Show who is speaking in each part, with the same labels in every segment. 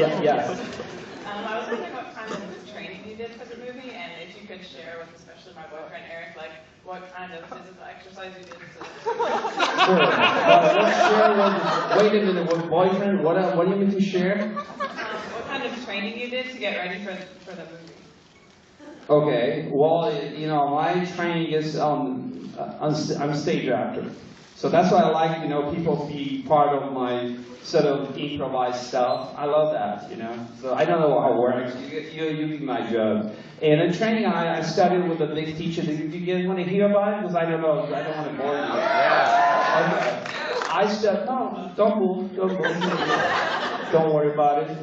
Speaker 1: Yeah, yes.
Speaker 2: I was wondering what kind of training you did for the movie, and if you could share with especially my boyfriend Eric, like what kind of physical exercise you did to.
Speaker 1: Sure. Let's share with. Wait a minute. With boyfriend, what do you mean to share?
Speaker 2: What kind of training you did to get ready for the movie?
Speaker 1: Okay. Well, you know, my training is I'm a stage actor. So that's why I like, you know, people be part of my sort of improvised stuff. I love that, you know. So I don't know how it works. You be my judge. And in training, I studied with a big teacher. Do you guys want to hear about it? Because I don't know. I don't want to bore you. Yeah. Okay. I studied. No, don't move. Don't move. Don't worry about it.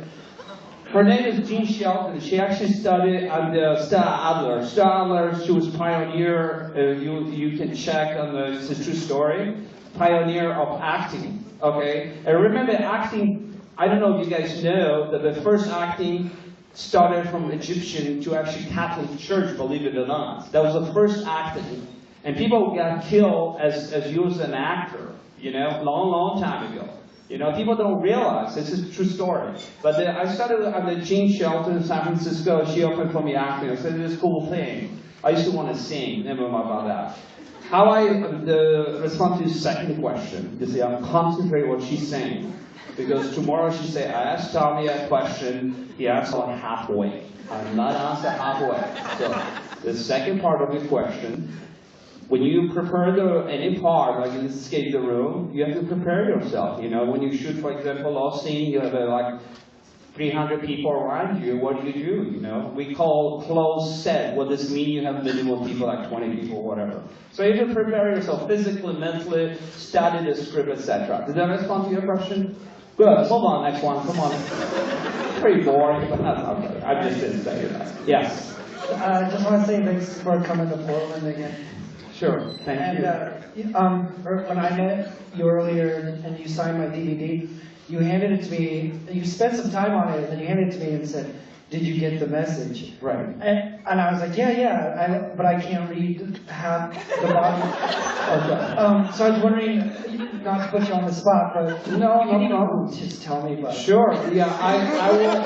Speaker 1: Her name is Jean Shelton. She actually studied under Stella Adler. Stella Adler, she was pioneer. You can check on the. It's a true story. Pioneer of acting. Okay, and remember acting. I don't know if you guys know that the first acting started from Egyptian to actually Catholic Church. Believe it or not, that was the first acting, and people got killed as you as an actor. You know, long time ago. You know, people don't realize this is a true story. But I started under Jean Shelton in San Francisco. She opened for me acting. I said this cool thing. I used to want to sing. Never mind about that. How I respond to the second question, you see, I'm concentrating what she's saying. Because tomorrow she say, I asked Tommy a question, he answered halfway. I'm not answer halfway. So the second part of the question, when you prepare any part, like in this case the room, you have to prepare yourself. You know, when you shoot, for example, a scene, you have like 300 people around you, what do? You know, we call closed set. What does mean? You have minimum people, like 20 people, whatever. So you have to prepare yourself physically, mentally, study the script, etc. Did that respond to your question? Good. Move on. Next one. Come on. Pretty boring, but that's okay. I just didn't say that. Yes.
Speaker 3: I just want to say thanks for coming to Portland again.
Speaker 1: Sure. Thank you.
Speaker 3: When I met you earlier and you signed my DVD. You handed it to me, you spent some time on it, and then you handed it to me and said, did you get the message?
Speaker 1: Right.
Speaker 3: And I was like, yeah, but I can't read half the body. Okay. So I was wondering, not to put you on the spot, but
Speaker 1: no.
Speaker 3: Just tell me about it.
Speaker 1: Sure, yeah, I will.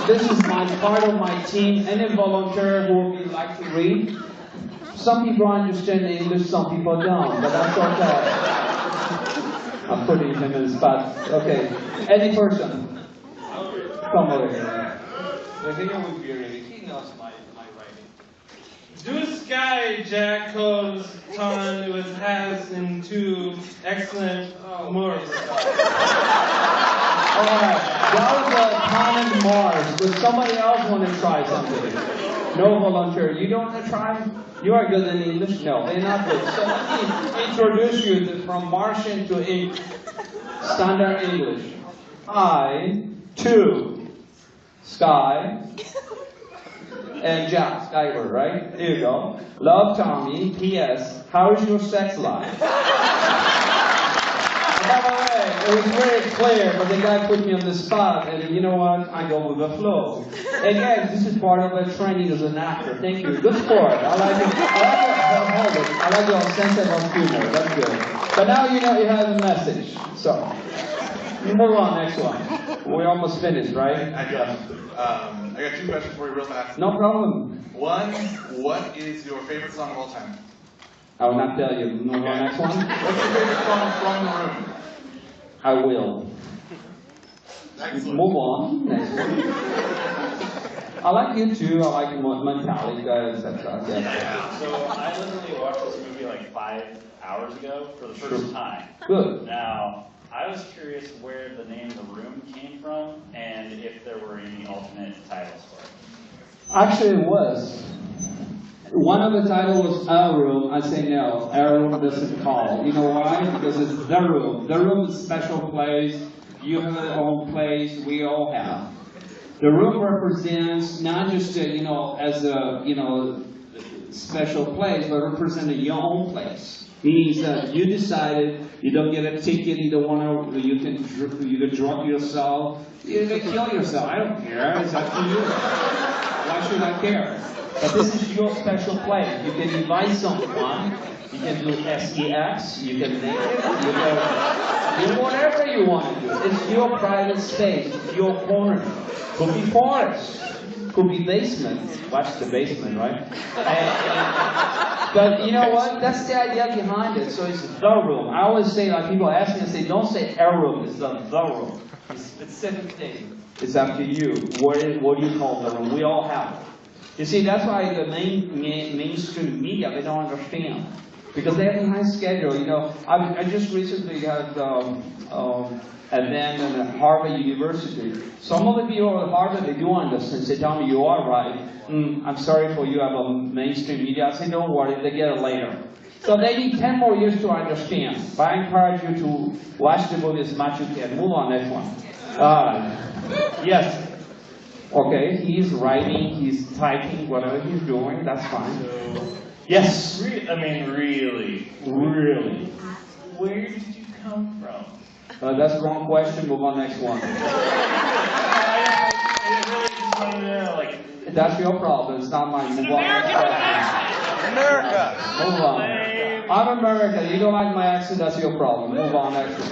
Speaker 1: This is my part of my team. Any volunteer who would like to read. Some people understand English, some people don't, but that's okay. I'm putting him in the spot. Okay. Any person? Come over here.
Speaker 4: I think it would be really. He knows my writing. Do sky Jack Co's ton was has in two excellent Moors.
Speaker 1: Alright. That was a common Mars. Does somebody else want to try something? No volunteer. You don't want to try? You are good in English? No, they're not good. So let me introduce you from Martian to standard English. I, two, Sky, and Jack, Skybird, right? There you go. Love Tommy, P.S. How is your sex life? By the way, it was very clear, but the guy put me on the spot, and you know what? I go with the flow. And guys, this is part of my training as an actor. Thank you. Good sport. I like it. I like your sense of humor. That's good. But now you know you have a message. So, move on. Next one. We're almost finished, right?
Speaker 5: I got two questions for you real fast.
Speaker 1: No problem.
Speaker 5: One, what is your favorite song of all time?
Speaker 1: I will not tell you. Move on. Next one.
Speaker 5: What's your favorite song from the room?
Speaker 1: I will.
Speaker 5: Excellent.
Speaker 1: Move on. Next one. I like you too. I like Metallica, etc.
Speaker 5: Yeah.
Speaker 6: So I literally watched this movie like 5 hours ago for the first time.
Speaker 1: Good.
Speaker 6: Now, I was curious where the name The Room came from and if there were any alternate titles for it.
Speaker 1: Actually, it was. One of the titles was Our Room. I say no. Our Room doesn't call. You know why? Because it's The Room. The Room is a special place. You have your own place. We all have. The room represents not just as a special place, but representing your own place. Means that you decided you don't get a ticket, you don't want to. You can drug yourself. You can kill yourself. I don't care. It's up to you. Why should I care? But this is your special place. You can invite someone. You can do SEX. You can name it. You can do whatever you want to do. It's your private space. It's your corner. Could be forest. Could be basement. Watch the basement, right? But you know what? That's the idea behind it. So it's the room. I always say, like people ask me, I say, don't say a room. It's the room. It's specific thing. It's up to you. What do you call the room? We all have it. You see, that's why the mainstream media, they don't understand. Because they have a high schedule. You know, I just recently had an event at Harvard University. Some of the people at Harvard, they do understand. They tell me, you are right. I'm sorry for you have a mainstream media. I say, don't worry, they get it later. So they need 10 more years to understand. But I encourage you to watch the movie as much as you can. Move on, next one. Yes. Okay, he's writing, he's typing, whatever he's doing, that's fine. Yes.
Speaker 6: I mean, really.
Speaker 1: Really.
Speaker 6: Where did you come from?
Speaker 1: That's the wrong question. Move on, next one.
Speaker 6: I really just want to know, like.
Speaker 1: That's your problem. It's not mine. Move on.
Speaker 5: America.
Speaker 1: Move on. I'm American. You don't like my accent. That's your problem. Move on, next one.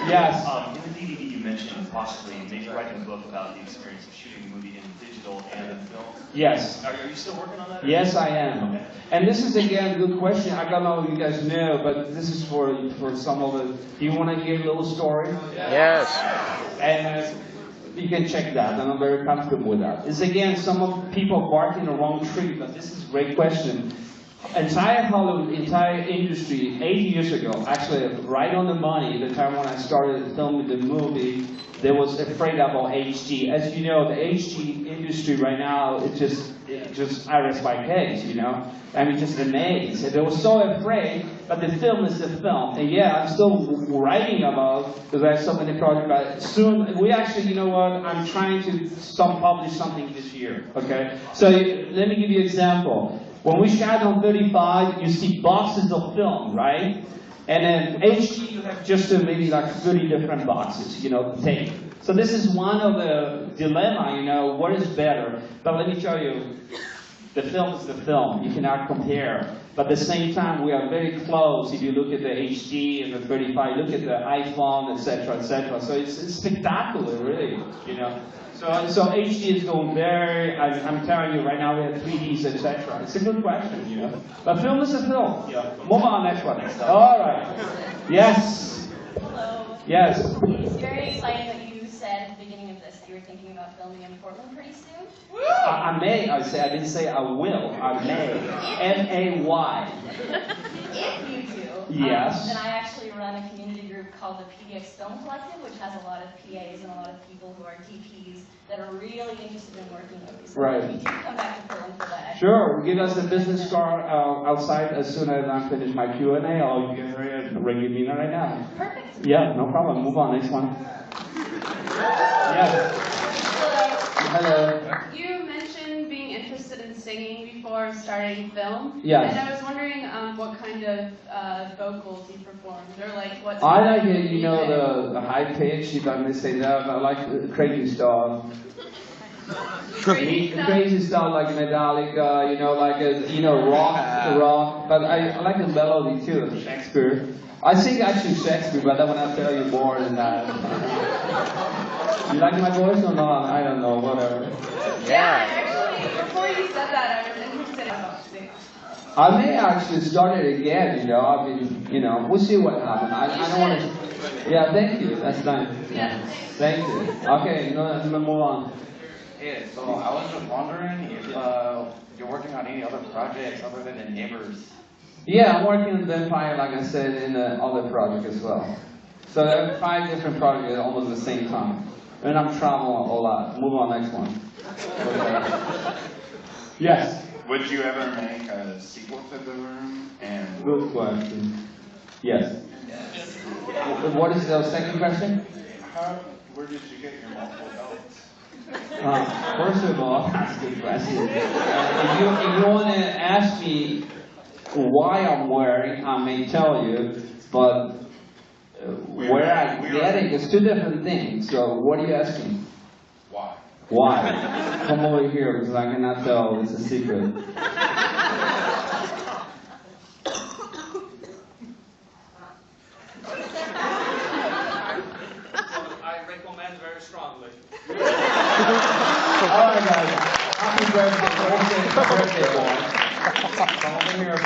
Speaker 1: Yes.
Speaker 7: In the DVD, you mentioned possibly maybe writing a book about the experience of shooting a movie in digital and in film.
Speaker 1: Yes.
Speaker 7: Are you still working on that?
Speaker 1: Yes, I am. And this is again a good question. I don't know if you guys know, but this is for some of the. Do you want to hear a little story?
Speaker 8: Yes.
Speaker 1: And you can check that, and I'm very comfortable with that. It's again some of people barking the wrong tree, but this is a great question. Entire Hollywood, entire industry, 8 years ago, actually right on the money, the time when I started filming the movie, they was afraid about HD. As you know, the HD industry right now, it just iris by case, you know? I mean, just amazed. They were so afraid, but the film is the film. And yeah, I'm still writing about, because I have so many projects, but soon, we actually, you know what, I'm trying to publish something this year, okay? So let me give you an example. When we shot on 35, you see boxes of film, right? And then HD, you have just maybe like 30 different boxes, you know, tape. So this is one of the dilemma, you know, what is better? But let me tell you, the film is the film. You cannot compare. But at the same time, we are very close. If you look at the HD and the 35, look at the iPhone, etc., etc. So it's spectacular, really, you know. So HD is going very, I'm telling you right now, we have 3Ds, etc. It's a good question, you know. But film is a film. Yeah. Move on, next one. All right. Yes.
Speaker 9: Hello.
Speaker 1: Yes.
Speaker 9: It's very exciting that you said at the beginning of this that you were thinking about filming in Portland pretty soon.
Speaker 1: I may, I didn't say I will. I may. M-A-Y.
Speaker 9: If you do,
Speaker 1: Yes.
Speaker 9: then I actually run a community group called the PDX Film Collective, which has a lot of PAs and a lot of people who are DPs that are really interested in working with you. So
Speaker 1: Right.
Speaker 9: if you do come back to Portland for that.
Speaker 1: Sure. Give us a business card outside as soon as I finish my Q&A. I'll give her a regular meeting right now.
Speaker 9: Perfect.
Speaker 1: Yeah, no problem. Move on. Next one. Yes. Hello.
Speaker 10: You mentioned being interested in singing before starting film.
Speaker 1: Yes.
Speaker 10: And I was wondering what kind of vocals you performed, or like what.
Speaker 1: I like it, you know, the high pitch, if I may say that. I like the crazy stuff. Crazy stuff like Metallica, you know, like rock. But I like the melody too, Shakespeare. I sing actually Shakespeare, but I want to tell you more than that. You like my voice or not? I don't know, whatever.
Speaker 10: Yeah, actually, before you said that, I was interested in singing.
Speaker 1: I may actually start it again, you know. I mean, you know, we'll see what happens. I don't want to. Yeah, thank you. That's nice.
Speaker 10: Yeah.
Speaker 1: Thank you. Okay, you know, let's move on.
Speaker 11: Yeah, so I was just wondering if you're working on any other projects other than the Neighbors.
Speaker 1: Yeah, I'm working on Vampire, like I said, in the other project as well. So there are 5 different projects at almost the same time. And I'm traveling a lot. Move on, next one. Yes.
Speaker 5: Would you ever make a sequel to The Room? And
Speaker 1: Good question. Yes. What is the second question?
Speaker 5: where did you get your multiple belts?
Speaker 1: First of all, that's a good question. If you want to ask me why I'm wearing, I may tell you, but where I get it is 2 different things. So what are you asking?
Speaker 5: Why?
Speaker 1: Why? Come over here because I cannot tell. It's a secret.
Speaker 7: I recommend very strongly.
Speaker 1: All right, guys. Happy birthday, come over here.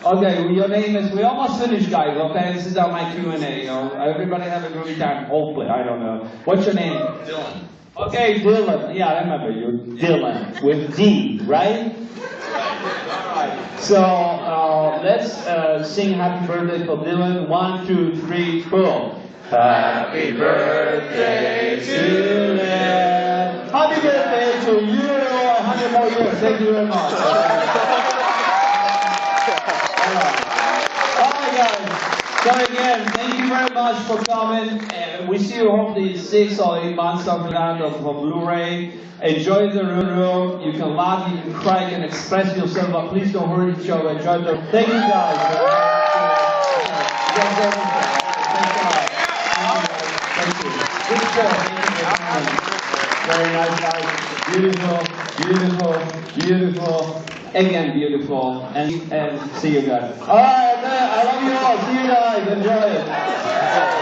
Speaker 1: Okay, well, your name is. We almost finished, guys. Okay, this is our my Q&A. You know, everybody have a groovy time. Hopefully, I don't know. What's your name?
Speaker 7: Dylan.
Speaker 1: Okay, Dylan. Yeah, I remember you. Dylan with D, right? Alright. So let's sing happy birthday for Dylan. 1, 2, 3, 4. Happy birthday to you. Happy birthday to you. 100 more years. Thank you very much. Alright, guys. So again, thank you very much for coming. And we see you hopefully in 6 or 8 months after that of Blu-ray. Enjoy the room. You can laugh, you can cry, you can express yourself, but please don't hurt each other. Enjoy the. Thank you guys. Thank you. Good sport. Very nice, guys. Beautiful, beautiful, beautiful. Again, beautiful. And see you guys. All right, I love you all. See you guys. Enjoy it.